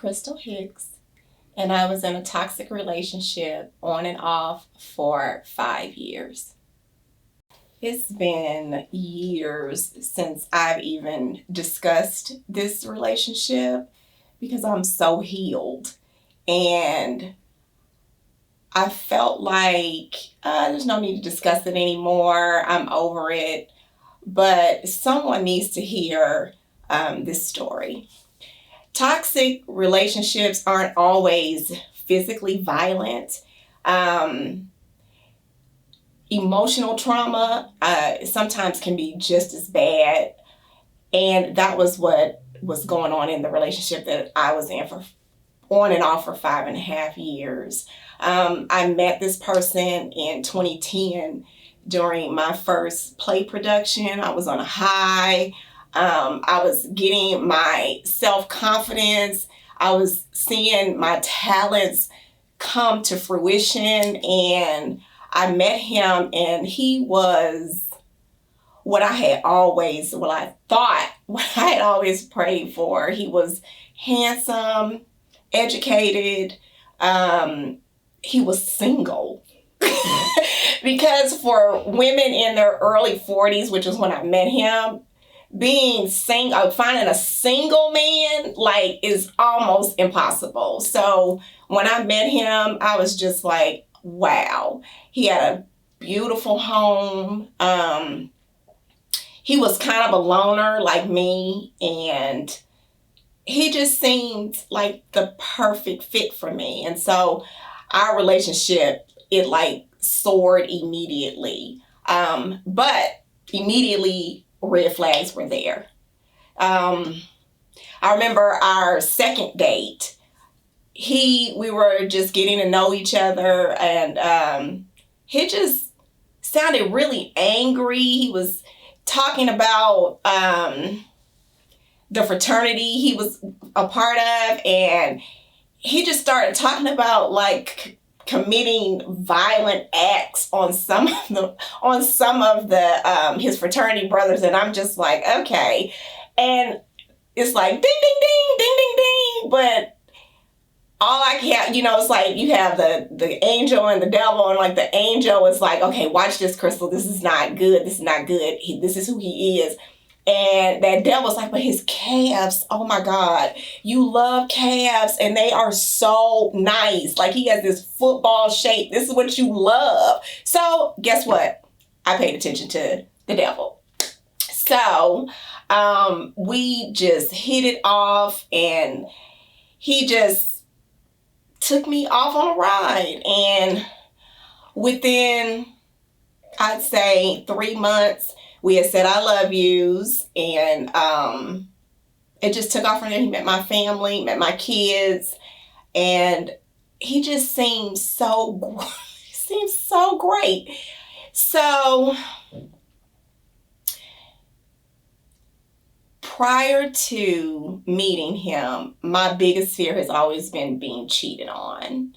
Kristol Hicks, and I was in a toxic relationship on and off for 5 years. It's been years since I've even discussed this relationship because I'm so healed. And I felt like there's no need to discuss it anymore. I'm over it. But someone needs to hear this story. Toxic relationships aren't always physically violent. Emotional trauma sometimes can be just as bad. And that was what was going on in the relationship that I was in for on and off for 5.5 years. I met this person in 2010 during my first play production. I was on a high. I was getting my self-confidence. I was seeing my talents come to fruition, and I met him, and he was what I had always prayed for. He was handsome, educated. He was single. Because for women in their early 40s, which is when I met him, finding a single man is almost impossible. So when I met him, I was just like, wow. He had a beautiful home. He was kind of a loner like me, and he just seemed like the perfect fit for me. And so our relationship, it soared immediately. But immediately red flags were there. I remember our second date. We were just getting to know each other, and he just sounded really angry. He was talking about the fraternity he was a part of, and he just started talking about committing violent acts on some of the his fraternity brothers, and I'm just like, okay. And it's like ding ding ding ding ding ding, but all I can have, it's like you have the angel and the devil, and the angel is like, okay, watch this, Kristol, this is not good, this is who he is. And that devil's like, but his calves, oh my God, you love calves and they are so nice. He has this football shape. This is what you love. So guess what? I paid attention to the devil. So we just hit it off, and he just took me off on a ride. And within, I'd say 3 months, we had said I love yous, and it just took off from there. He met my family, met my kids, and he just seemed so great. So prior to meeting him, my biggest fear has always been being cheated on.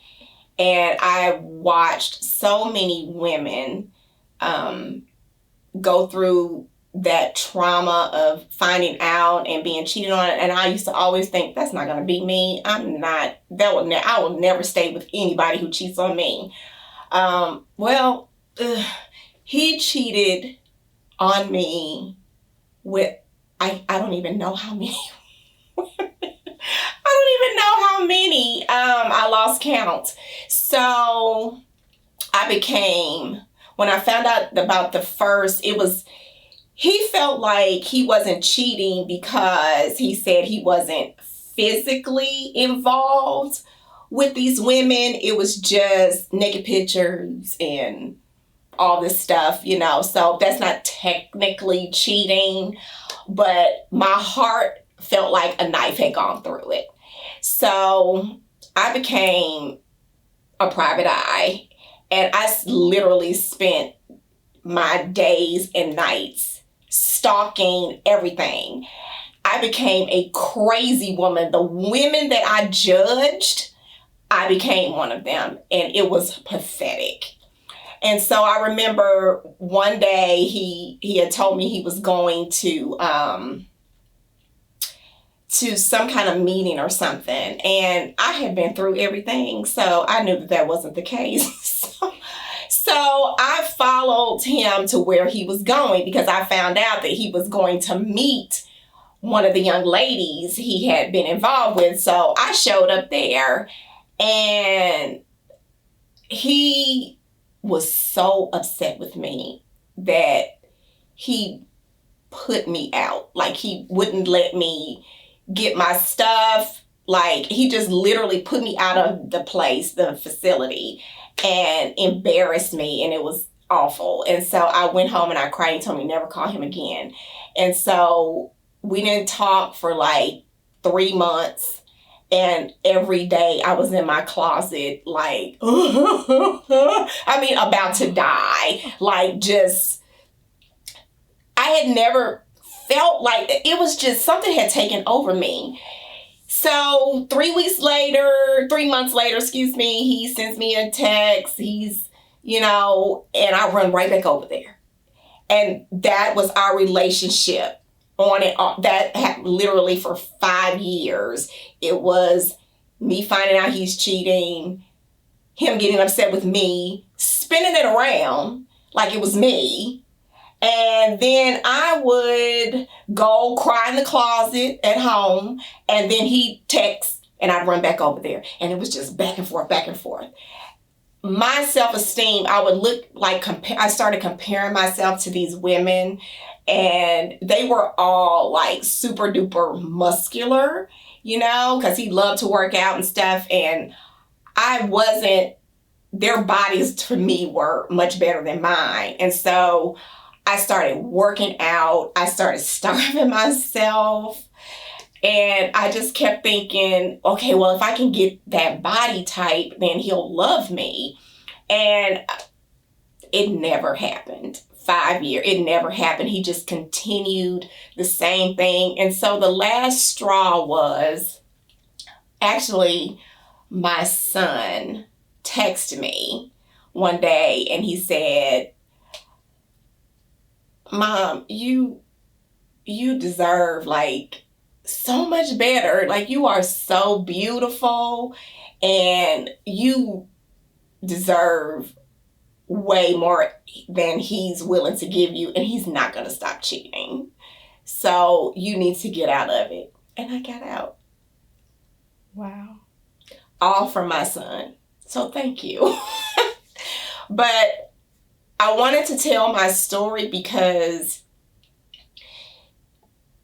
And I watched so many women go through that trauma of finding out and being cheated on, and I used to always think, that's not going to be me. I will never stay with anybody who cheats on me. He cheated on me with I don't even know how many. I don't even know how many. I lost count. So when I found out about the first, he felt like he wasn't cheating because he said he wasn't physically involved with these women. It was just naked pictures and all this stuff, so that's not technically cheating, but my heart felt like a knife had gone through it. So I became a private eye, and I literally spent my days and nights stalking everything. I became a crazy woman. The women that I judged, I became one of them, and it was pathetic. And so I remember one day he had told me he was going to to some kind of meeting or something. And I had been through everything, so I knew that that wasn't the case. So I followed him to where he was going because I found out that he was going to meet one of the young ladies he had been involved with. So I showed up there, and he was so upset with me that he put me out. Like, he wouldn't let me get my stuff. Like, he just literally put me out of the place, the facility, and embarrassed me, and it was awful. And so I went home and I cried and told me never call him again. And so we didn't talk for like 3 months. And every day I was in my closet, like, I mean, about to die. Like, just, I had never felt like, it was just something had taken over me. So 3 months later, he sends me a text. He's, and I run right back over there. And that was our relationship on and off. That happened literally for 5 years. It was me finding out he's cheating, him getting upset with me, spinning it around like it was me. And then I would go cry in the closet at home, and then he'd text, and I'd run back over there. And it was just back and forth, back and forth. My self-esteem, I would look like, I started comparing myself to these women, and they were all like super duper muscular, because he loved to work out and stuff. And I wasn't, their bodies to me were much better than mine. And so I started working out. I started starving myself. And I just kept thinking, okay, well, if I can get that body type, then he'll love me. And it never happened. 5 years, it never happened. He just continued the same thing. And so the last straw was actually my son texted me one day, and he said, Mom, you deserve like so much better. Like, you are so beautiful, and you deserve way more than he's willing to give you, and he's not going to stop cheating. So you need to get out of it. And I got out. Wow. All from my son. So thank you. But I wanted to tell my story because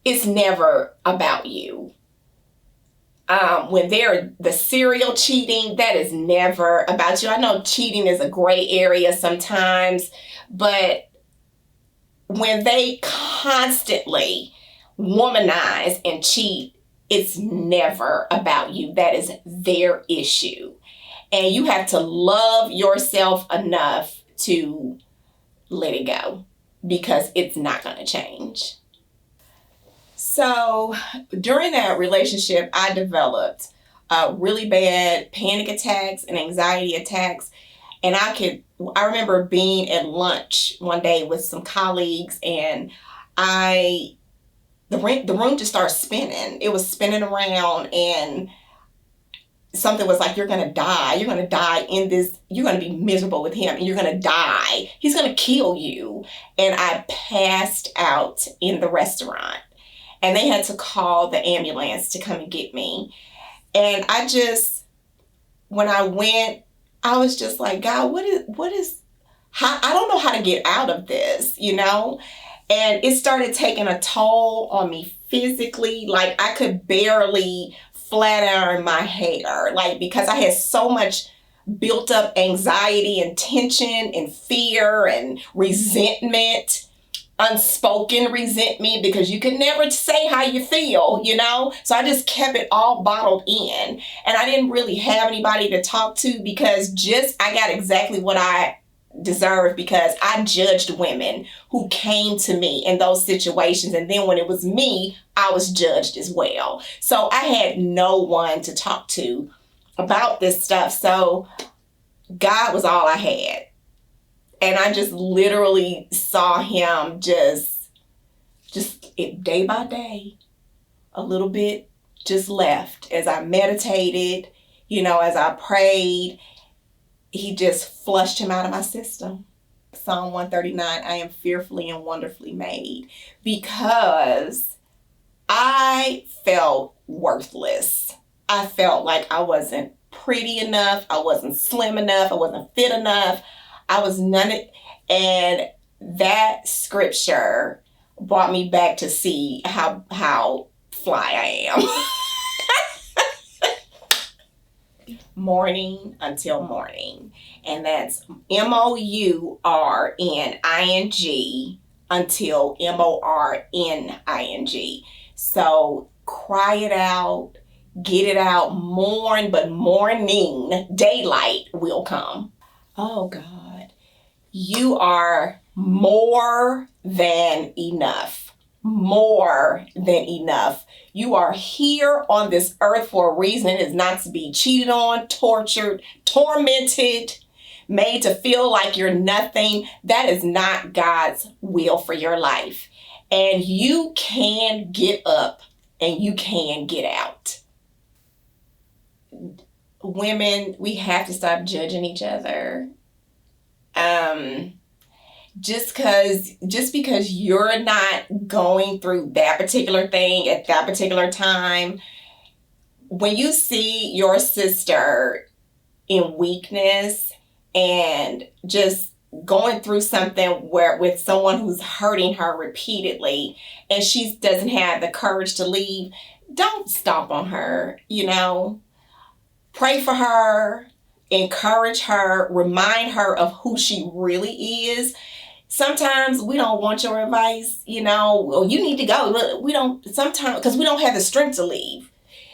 it's never about you. When they're the serial cheating, that is never about you. I know cheating is a gray area sometimes, but when they constantly womanize and cheat, it's never about you. That is their issue. And you have to love yourself enough to let it go, because it's not going to change. So during that relationship, I developed really bad panic attacks and anxiety attacks. And I remember being at lunch one day with some colleagues, and the room just started spinning. It was spinning around, and something was like, you're going to die. You're going to die in this. You're going to be miserable with him, and you're going to die. He's going to kill you. And I passed out in the restaurant, and they had to call the ambulance to come and get me. And when I went, I was just like, God, I don't know how to get out of this, And it started taking a toll on me physically. Like, I could barely flat iron my hair, like, because I had so much built up anxiety and tension and fear and resentment, unspoken resentment, because you can never say how you feel, So I just kept it all bottled in, and I didn't really have anybody to talk to, because I got exactly what I deserved, because I judged women who came to me in those situations, and then when it was me, I was judged as well. So I had no one to talk to about this stuff. So God was all I had. And I just literally saw him just day by day, a little bit just left. As I meditated, as I prayed, he just flushed him out of my system. Psalm 139, I am fearfully and wonderfully made, because I felt worthless. I felt like I wasn't pretty enough. I wasn't slim enough. I wasn't fit enough. I was none of, and that scripture brought me back to see how fly I am. Mourning until morning. And that's MOURNING until MORNING. So cry it out, get it out, mourn, but morning, daylight will come. Oh God, you are more than enough. More than enough. You are here on this earth for a reason. It is not to be cheated on, tortured, tormented, made to feel like you're nothing. That is not God's will for your life. And you can get up and you can get out. Women, we have to stop judging each other. Just because you're not going through that particular thing at that particular time, when you see your sister in weakness and just going through something with someone who's hurting her repeatedly, and she doesn't have the courage to leave, don't stomp on her, Pray for her, encourage her, remind her of who she really is. Sometimes we don't want your advice, well, you need to go. We don't, sometimes, because we don't have the strength to leave.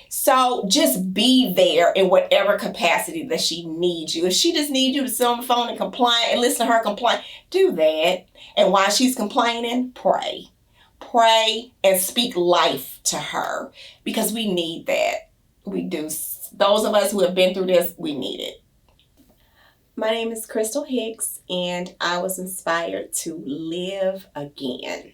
So just be there in whatever capacity that she needs you. If she just needs you to sit on the phone and complain and listen to her complain, do that. And while she's complaining, pray. Pray and speak life to her, because we need that. We do. Those of us who have been through this, we need it. My name is Kristol Hicks, and I was inspired to live again.